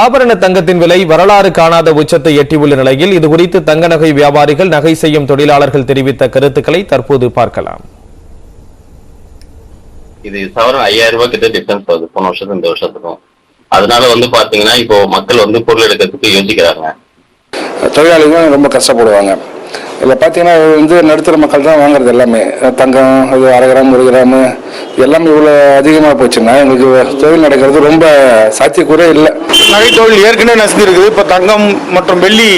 ஆபரண தங்கத்தின் விலை வரலாறு காணாத உச்சத்தை எட்டியுள்ள நிலையில் இதுகுறித்து தங்க நகை வியாபாரிகள், நகை செய்யும் தொழிலாளர்கள் தெரிவித்த கருத்துக்களை தற்போது பார்க்கலாம். இது சவரன் 5000 ரூபாய் கிட்ட டிஃபரன்ஸ் வருது போன வருஷத்துக்கு இந்த வருஷத்துக்கும். அதனால பாத்தீங்கன்னா இப்போ மக்கள் பொருள் எடுக்கிறதுக்கு யோசிக்கிறாங்க. தொழிலாளிகள் ரொம்ப கஷ்டப்படுவாங்க. இதில் பார்த்தீங்கன்னா நடுத்தர மக்கள் தான் வாங்குறது எல்லாமே. தங்கம் அது 1/2 கிராம் 1 கிராமு எல்லாமே இவ்வளோ அதிகமாக போச்சுன்னா எங்களுக்கு தொழில் நடக்கிறது ரொம்ப சாத்தியக்கூறே இல்லை. நகை தொழில் ஏற்கனவே நசுத்தி இருக்குது. இப்போ தங்கம் மற்றும் வெள்ளி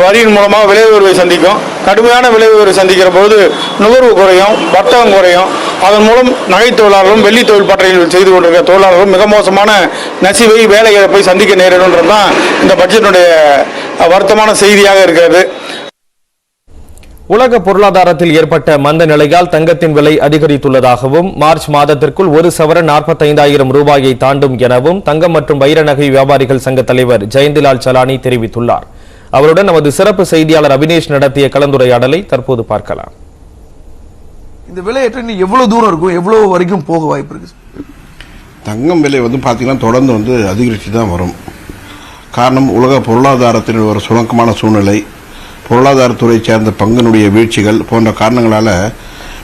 வரியின் மூலமாக விலை உயர்வை சந்திக்கும். கடுமையான விலை உயர்வை சந்திக்கிற போது நுகர்வு குறையும், வர்த்தகம் குறையும். அதன் மூலம் நகை தொழிலாளர்களும் வெள்ளி தொழில் பற்றையில் செய்து கொண்டிருக்கிற தொழிலாளர்களும் மிக மோசமான நசிவை வேலை இழப்பை சந்திக்க நேரிடும்ன்றது தான் இந்த பட்ஜெட்டினுடைய வருத்தமான செய்தியாக இருக்கிறது. உலக பொருளாதாரத்தில் ஏற்பட்ட மந்த நிலையால் தங்கத்தின் விலை அதிகரித்துள்ளதாகவும், மார்ச் மாதத்திற்குள் ஒரு சவரன் 45,000 ரூபாயை தாண்டும் எனவும் தங்கம் மற்றும் வைர நகை வியாபாரிகள் சங்க தலைவர் ஜெயந்திலால் சலானி தெரிவித்துள்ளார். அவருடன் நமது சிறப்பு செய்தியாளர் அபினேஷ் நடத்திய கலந்துரையாடலை தற்போது பார்க்கலாம். இந்த விலையேற்றம் எவ்வளவு தூரம் இருக்கும், எவ்வளவு வரைக்கும் போக வாய்ப்பு இருக்கு? தங்கம் விலை பாத்தீங்கன்னா தொடர்ந்து அதிகரித்து தான் வரும். காரணம், உலக பொருளாதாரத்தில் ஒரு சுணக்கமான சூழ்நிலை, பொருளாதாரத்துறை சேர்ந்த பங்கினுடைய வீழ்ச்சிகள் போன்ற காரணங்களால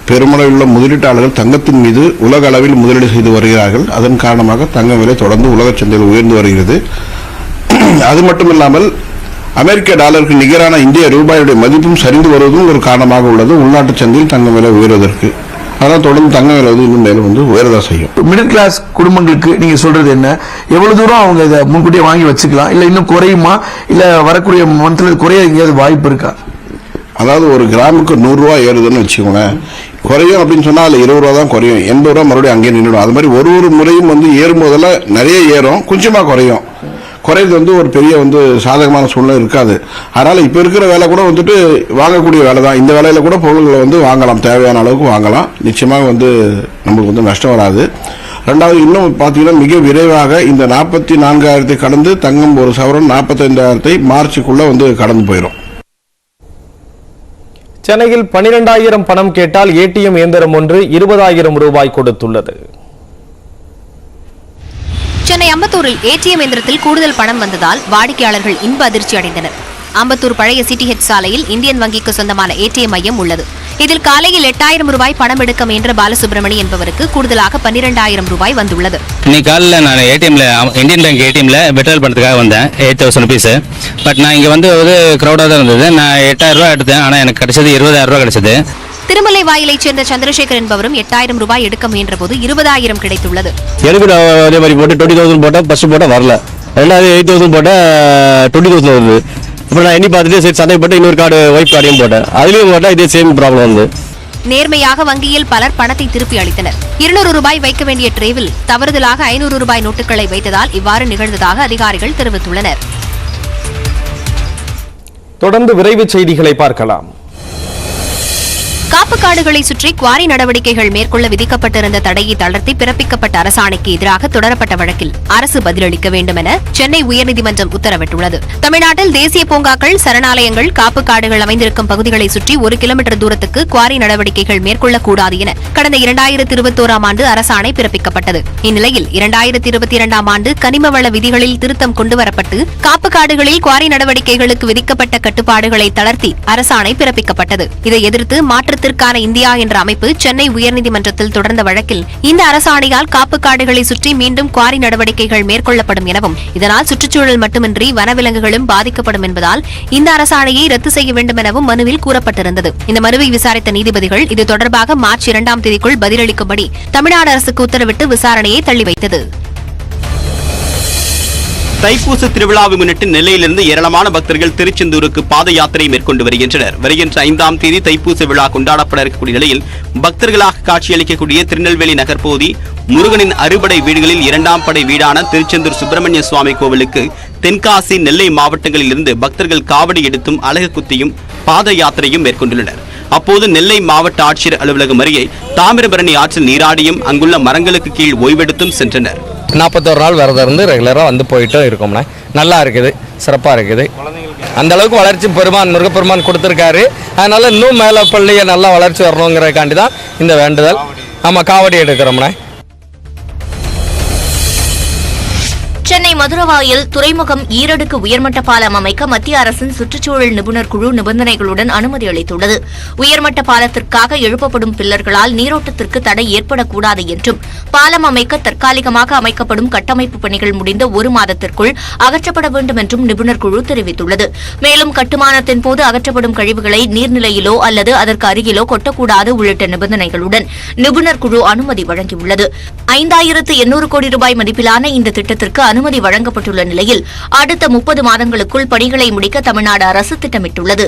பெருமளவுள்ள முதலீட்டாளர்கள் தங்கத்தின் மீது உலக அளவில் முதலீடு செய்து வருகிறார்கள். அதன் காரணமாக தங்க விலை தொடர்ந்து உலக சந்தையில் உயர்ந்து வருகிறது. அது மட்டுமில்லாமல் அமெரிக்க டாலருக்கு நிகரான இந்திய ரூபாயுடைய மதிப்பும் சரிந்து வருவதும் ஒரு காரணமாக உள்ளது உள்நாட்டு சந்தையில் தங்க விலை உயர்வதற்கு. அதான் தொடர்ந்து தங்க விலை இன்னும் மேலும் உயர்தா செய்யும். மிடில் கிளாஸ் குடும்பங்களுக்கு நீங்க சொல்றது என்ன? எவ்வளவு தூரம் அவங்க இதை முன்கூட்டியே வாங்கி வச்சுக்கலாம், இல்ல இன்னும் குறையுமா, இல்ல வரக்கூடிய மந்த்ல குறைய எங்கேயாவது வாய்ப்பு இருக்கா? அதாவது ஒரு கிராமுக்கு 100 ரூபாய் ஏறுதுன்னு வச்சுக்கோங்களேன். குறையும் அப்படின்னு சொன்னா அதுல 20 ரூபா தான் குறையும், 80 ரூபா மறுபடியும் அங்கேயே நின்றுடும். அது மாதிரி ஒரு முறையும் ஏறும்போதெல்லாம் நிறைய ஏறும், கொஞ்சமா குறையும். குறைறது ஒரு பெரிய சாதகமான சூழ்நிலை இருக்காது. அதனால இப்ப இருக்கிற வேலை கூட வாங்கக்கூடிய வேலை தான். இந்த வேலையில கூட பொருள்களை வாங்கலாம், தேவையான அளவுக்கு வாங்கலாம். நிச்சயமாக நமக்கு நஷ்டம் வராது. ரெண்டாவது, இன்னும் பாத்தீங்கன்னா மிக விரைவாக இந்த 44,000 கடந்து தங்கம் ஒரு சவரன் 45,000 மார்ச்சுக்குள்ள கடந்து போயிடும். சென்னையில் 12,000 பணம் கேட்டால் ஏடிஎம் இயந்திரம் ஒன்று 20,000 ரூபாய் கொடுத்துள்ளது. சென்னை அம்பத்தூரில் ஏடிஎம் எந்திரத்தில் கூடுதல் பணம் வந்ததால் வாடிக்கையாளர்கள் இன்ப அதிர்ச்சி அடைந்தனர். அம்பத்தூர் பழைய சிடிஹெச் சாலையில் இந்தியன் வங்கிக்கு சொந்தமான ஏடிஎம் மையம் உள்ளது. இதில் காலையில் 8,000 ரூபாய் பணம் எடுக்க முயன்ற பாலசுப்ரமணி என்பவருக்கு கூடுதலாக 12,000 ரூபாய் வந்துள்ளது. இன்னைக்கு காலையில் நான் ஏடிஎம்ல இந்தியன் பேங்க் ஏடிஎம்ல விட்ரால் பண்ணுறதுக்காக வந்தேன், 8,000 ருபீஸ். பட் நான் இங்கே ஒரு க்ரௌடாக தான் இருந்தது. நான் 8,000 ரூபாய் எடுத்தேன், ஆனால் எனக்கு கிடைச்சது 20,000 ரூபாய் கிடைச்சது. திருமலை வாயிலைச் சேர்ந்த சந்திரசேகர் என்பவரும் 8,000 ரூபாய் எடுக்க முயன்ற போது 20,000 கிடைத்துள்ளது. எனக்கு அதே மாதிரி போட்டு 20,000 போட்டா ஃபர்ஸ்ட் போட்டா வரல, ரெண்டாவது 8,000 போட்டா 20,000 வருது. அப்புறம் நான் எண்ணி பார்த்துட்டு சரி சந்தைப்பட்டு இன்னொரு கார்டு ஒய்ஃப் கார்டையும் போட்டேன், அதுலயும் போட்டா இதே சேம் ப்ராப்ளம் வந்து. நேர்மையாக வங்கியில் பலர் பணத்தை திருப்பி அளித்தனர். 200 ரூபாய் வைக்க வேண்டிய ட்ரேவில் தவறுதலாக 500 ரூபாய் நோட்டுகளை வைத்ததால் இவ்வாறு நிகழ்ந்ததாக அதிகாரிகள் தெரிவித்துள்ளனர். தொடர்ந்து விரைவு செய்திகளை பார்க்கலாம். காப்பு காடுகளை சுற்றி குவாரி நடவடிக்கைகள் மேற்கொள்ள விதிக்கப்பட்டிருந்த தடையை தளர்த்தி பிறப்பிக்கப்பட்ட அரசாணைக்கு எதிராக தொடரப்பட்ட வழக்கில் அரசு பதிலளிக்க வேண்டும் என சென்னை உயர்நீதிமன்றம் உத்தரவிட்டுள்ளது. தமிழ்நாட்டில் தேசிய பூங்காக்கள், சரணாலயங்கள், காப்பு காடுகள் அமைந்திருக்கும் பகுதிகளை சுற்றி 1 கிலோமீட்டர் தூரத்துக்கு குவாரி நடவடிக்கைகள் மேற்கொள்ளக்கூடாது என கடந்த 2021ஆம் ஆண்டு அரசாணை பிறப்பிக்கப்பட்டது. இந்நிலையில் 2022ஆம் ஆண்டு கனிமவள விதிகளில் திருத்தம் கொண்டுவரப்பட்டு காப்பு காடுகளில் குவாரி நடவடிக்கைகளுக்கு விதிக்கப்பட்ட கட்டுப்பாடுகளை தளர்த்தி அரசாணை பிறப்பிக்கப்பட்டது. இதை எதிர்த்து மாற்று இந்தியா என்ற அமைப்பு சென்னை உயர்நீதிமன்றத்தில் தொடர்ந்த வழக்கில் இந்த அரசாணையால் காப்பு காடுகளை சுற்றி மீண்டும் குவாரி நடவடிக்கைகள் மேற்கொள்ளப்படும் எனவும், இதனால் சுற்றுச்சூழல் மட்டுமின்றி வனவிலங்குகளும் பாதிக்கப்படும் என்பதால் இந்த அரசாணையை ரத்து செய்ய வேண்டும் எனவும் மனுவில் கூறப்பட்டிருந்தது. இந்த மனுவை விசாரித்த நீதிபதிகள் இது தொடர்பாக மார்ச் 2ஆம் தேதிக்குள் பதிலளிக்கும்படி தமிழ்நாடு அரசுக்கு உத்தரவிட்டு விசாரணையை தள்ளி வைத்தது. தைப்பூச திருவிழாவை முன்னிட்டு நெல்லையிலிருந்து ஏராளமான பக்தர்கள் திருச்செந்தூருக்கு பாத யாத்திரை மேற்கொண்டு வருகின்றனர். வருகின்ற 5ஆம் தேதி தைப்பூச விழா கொண்டாடப்பட இருக்கக்கூடிய நிலையில் பக்தர்களாக காட்சியளிக்கக்கூடிய திருநெல்வேலி நகர்பகுதி முருகனின் அறுபடை வீடுகளில் 2ஆம் படை வீடான திருச்செந்தூர் சுப்பிரமணிய சுவாமி கோவிலுக்கு தென்காசி, நெல்லை மாவட்டங்களில் இருந்து பக்தர்கள் காவடி எடுத்தும் அலகு குத்தியும் பாத யாத்திரையும் மேற்கொண்டுள்ளனர். அப்போது நெல்லை மாவட்ட ஆட்சியர் அலுவலகம் அருகே தாமிரபரணி ஆற்றில் நீராடியும் அங்குள்ள மரங்களுக்கு கீழ் ஓய்வெடுத்தும் சென்றனர். 41 நாள் விரதம் இருந்து ரெகுலராக போயிட்டு இருக்கோம்னா நல்லா இருக்குது, சிறப்பாக இருக்குது. அந்த அளவுக்கு வளர்ச்சி முருகப்பெருமான் கொடுத்துருக்காரு. அதனால இன்னும் மேலே பள்ளியை நல்லா வளர்ச்சி வரணுங்கிறதுக்காண்டி தான் இந்த வேண்டுதல். ஆமாம், காவடி எடுக்கிறோம்னா. சென்னை மதுரவாயல் துறைமுகம் ஈரடுக்கு உயர்மட்ட பாலம் அமைக்க மத்திய அரசின் சுற்றுச்சூழல் நிபுணர் குழு நிபந்தனைகளுடன் அனுமதி அளித்துள்ளது. உயர்மட்ட பாலத்திற்காக எழுப்பப்படும் பில்லர்களால் நீரோட்டத்திற்கு தடை ஏற்படக்கூடாது என்றும், பாலம் அமைக்க தற்காலிகமாக அமைக்கப்படும் கட்டமைப்பு பணிகள் முடிந்த 1 மாதத்திற்குள் அகற்றப்பட வேண்டும் என்றும் நிபுணர் குழு தெரிவித்துள்ளது. மேலும் கட்டுமானத்தின் போது அகற்றப்படும் கழிவுகளை நீர்நிலையிலோ அல்லது அதற்கு அருகிலோ கொட்டக்கூடாது உள்ளிட்ட நிபந்தனைகளுடன் நிபுணர் குழு அனுமதி வழங்கியுள்ளது. 5800 கோடி ரூபாய் மதிப்பிலான இந்த திட்டத்திற்கு அனுமதி வழங்கப்பட்டுள்ள நிலையில் அடுத்த 30 மாதங்களுக்குள் பணிகளை முடிக்க தமிழ்நாடு அரசு திட்டமிட்டுள்ளது.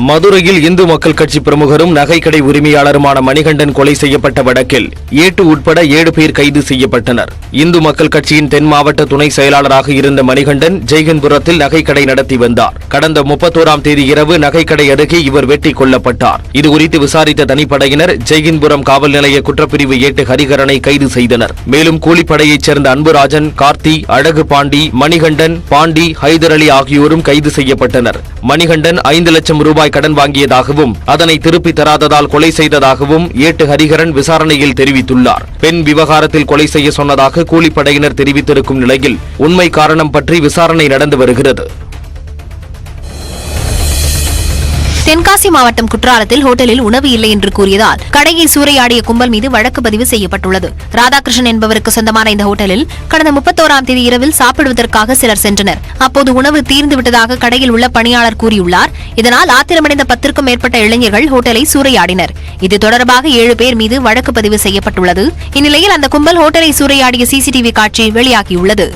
மதுரையில் இந்து மக்கள் கட்சி பிரமுகரும் நகைக்கடை உரிமையாளருமான மணிகண்டன் கொலை செய்யப்பட்ட வழக்கில் ஏட்டு உட்பட 7 பேர் கைது செய்யப்பட்டனர். இந்து மக்கள் கட்சியின் தென் மாவட்ட துணை செயலாளராக இருந்த மணிகண்டன் ஜெய்ஹிந்த்புரத்தில் நகைக்கடை நடத்தி வந்தார். கடந்த 31ஆம் தேதி இரவு நகைக்கடை அருகே இவர் வெட்டிக் கொல்லப்பட்டார். இதுகுறித்து விசாரித்த தனிப்படையினர் ஜெய்ஹிந்த்புரம் காவல் நிலைய குற்றப்பிரிவு ஏட்டு ஹரிகரனை கைது செய்தனர். மேலும் கூலிப்படையைச் சேர்ந்த அன்புராஜன், கார்த்தி, அழகு பாண்டி, மணிகண்டன், பாண்டி, ஹைதர் அலி ஆகியோரும் கைது செய்யப்பட்டனர். மணிகண்டன் 5 லட்சம் ரூபாய் கடன் வாங்கியதாகவும் அதனை திருப்பி தராததால் கொலை செய்ததாகவும் ஏட்டு ஹரிகரன் விசாரணையில் தெரிவித்துள்ளார். பெண் விவகாரத்தில் கொலை செய்ய சொன்னதாக கூலிப்படையினர் தெரிவித்திருக்கும் நிலையில் உண்மை காரணம் பற்றி விசாரணை நடந்து வருகிறது. தென்காசி மாவட்டம் குற்றாலத்தில் ஹோட்டலில் உணவு இல்லை என்று கூறியதால் கடையை சூறையாடிய கும்பல் மீது வழக்கு பதிவு செய்யப்பட்டுள்ளது. ராதாகிருஷ்ணன் என்பவருக்கு சொந்தமான இந்த ஹோட்டலில் கடந்த 31ஆம் தேதி இரவில் சாப்பிடுவதற்காக சிலர் சென்றனர். அப்போது உணவு தீர்ந்துவிட்டதாக கடையில் உள்ள பணியாளர் கூறியுள்ளார். இதனால் ஆத்திரமடைந்த 10க்கும் மேற்பட்ட இளைஞர்கள் ஹோட்டலை சூறையாடினர். இது தொடர்பாக 7 பேர் மீது வழக்கு பதிவு செய்யப்பட்டுள்ளது. இந்நிலையில் அந்த கும்பல் ஹோட்டலை சூறையாடிய சிசிடிவி காட்சி வெளியாகியுள்ளது.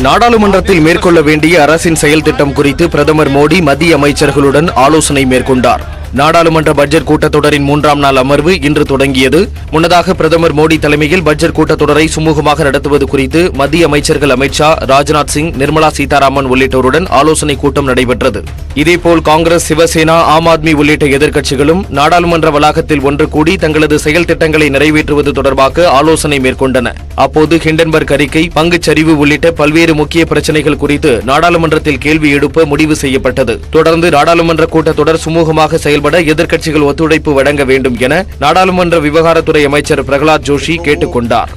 நாடாளுமன்றத்தில் மேற்கொள்ள வேண்டிய அரசின் செயல் திட்டம் குறித்து பிரதமர் மோடி மத்திய அமைச்சர்களுடன் ஆலோசனை மேற்கொண்டார். நாடாளுமன்ற பட்ஜெட் கூட்டத்தொடரின் 3ஆம் நாள் அமர்வு இன்று தொடங்கியது. முன்னதாக பிரதமர் மோடி தலைமையில் பட்ஜெட் கூட்டத்தொடரை சுமூகமாக நடத்துவது குறித்து மத்திய அமைச்சர்கள் அமித் ஷா, ராஜ்நாத் சிங், நிர்மலா சீதாராமன் உள்ளிட்டோருடன் ஆலோசனை கூட்டம் நடைபெற்றது. இதேபோல் காங்கிரஸ், சிவசேனா, ஆம் ஆத்மி உள்ளிட்ட எதிர்க்கட்சிகளும் நாடாளுமன்ற வளாகத்தில் ஒன்று கூடி தங்களது செயல் திட்டங்களை நிறைவேற்றுவது தொடர்பாக ஆலோசனை மேற்கொண்டன. அப்போது ஹிண்டன்பர்க் அறிக்கை, பங்குச்சரிவு உள்ளிட்ட பல்வேறு முக்கிய பிரச்சினைகள் குறித்து நாடாளுமன்றத்தில் கேள்வி எழுப்ப முடிவு செய்யப்பட்டது. தொடர்ந்து நாடாளுமன்ற கூட்டத்தொடர் சுமூகமாக செயல்பட எதிர்க்கட்சிகள் ஒத்துழைப்பு வழங்க வேண்டும் என நாடாளுமன்ற விவகாரத்துறை அமைச்சர் பிரகலாத் ஜோஷி கேட்டுக் கொண்டார்.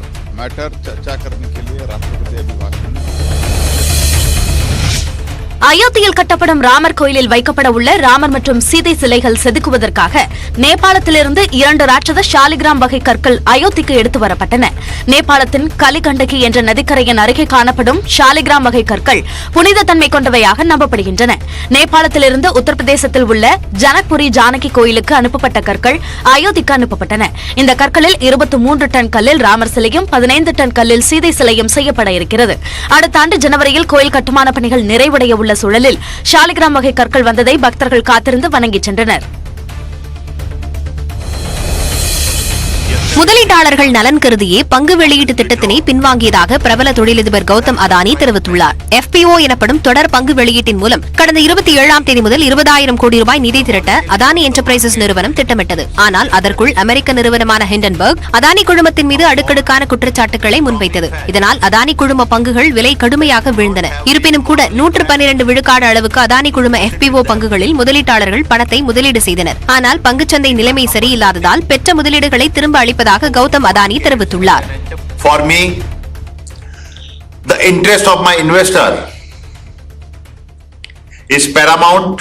அயோத்தியில் கட்டப்படும் ராமர் கோயிலில் வைக்கப்பட உள்ள ராமர் மற்றும் சீதை சிலைகள் செதுக்குவதற்காக நேபாளத்திலிருந்து 2 ராட்சத ஷாலிகிராம் வகை கற்கள் அயோத்திக்கு எடுத்து வரப்பட்டன. நேபாளத்தின் கலிகண்டகி என்ற நதிக்கரையின் அருகே காணப்படும் ஷாலிகிராம் வகை கற்கள் புனித தன்மை கொண்டவையாக நம்பப்படுகின்றன. நேபாளத்திலிருந்து உத்தரப்பிரதேசத்தில் உள்ள ஜனக்புரி ஜானகி கோயிலுக்கு அனுப்பப்பட்ட கற்கள் அயோத்திக்கு அனுப்பப்பட்டன. இந்த கற்களில் 23 டன் கல்லில் ராமர் சிலையும் 15 டன் கல்லில் சீதை சிலையும் செய்யப்பட இருக்கிறது. அடுத்த ஆண்டு ஜனவரியில் கோயில் கட்டுமான பணிகள் நிறைவடைய உள்ள சூழலில் ஷாலிகிராம் வகை கற்கள் வந்ததை பக்தர்கள் காத்திருந்து வணங்கி சென்றனர். முதலீட்டாளர்கள் நலன் கருதியே பங்கு வெளியீட்டு திட்டத்தினை பின்வாங்கியதாக பிரபல தொழிலதிபர் கௌதம் அதானி தெரிவித்துள்ளார். FPO எனப்படும் தொடர் பங்கு வெளியீட்டின் மூலம் கடந்த 27ஆம் தேதி முதல் 20,000 கோடி ரூபாய் நிதி திரட்ட அதானி என்டர்பிரைசஸ் நிறுவனம் திட்டமிட்டது. ஆனால் அதற்குள் அமெரிக்க நிறுவனமான ஹிண்டன்பர்க் அதானி குழுமத்தின் மீது அடுக்கடுக்கான குற்றச்சாட்டுகளை முன்வைத்தது. இதனால் அதானி குழும பங்குகள் விலை கடுமையாக வீழ்ந்தன. இருப்பினும் கூட 112 விழுக்காடு அளவுக்கு அதானி குழும FPO பங்குகளில் முதலீட்டாளர்கள் பணத்தை முதலீடு செய்தனர். ஆனால் பங்குச்சந்தை நிலைமை சரியில்லாததால் பெற்ற முதலீடுகளை திரும்ப அளிப்பதாக கௌதம் அதானி தெரிவித்துள்ளார். For me, the interest of my investor is paramount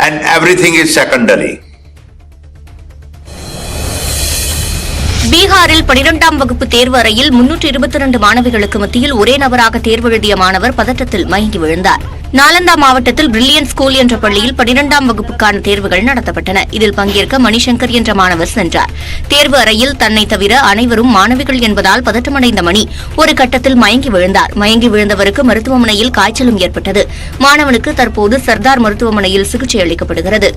and everything is secondary. பீகாரில் 12ஆம் வகுப்பு தேர்வு அறையில் 322 மாணவிகளுக்கு மத்தியில் ஒரே நபராக தேர்வு எழுதிய மாணவர் பதற்றத்தில் மயங்கி விழுந்தார். நாலந்தா மாவட்டத்தில் பிரில்லியன் ஸ்கூல் என்ற பள்ளியில் 12ஆம் வகுப்புக்கான தேர்வுகள் நடத்தப்பட்டன. இதில் பங்கேற்க மணிசங்கர் என்ற மாணவர் சென்றார். தேர்வு அறையில் தன்னை தவிர அனைவரும் மாணவிகள் என்பதால் பதட்டமடைந்த மணி ஒரு கட்டத்தில் மயங்கி விழுந்தார். மயங்கி விழுந்தவருக்கு மருத்துவமனையில் காய்ச்சலும் ஏற்பட்டது. மாணவனுக்கு தற்போது சர்தார் மருத்துவமனையில் சிகிச்சை அளிக்கப்படுகிறது.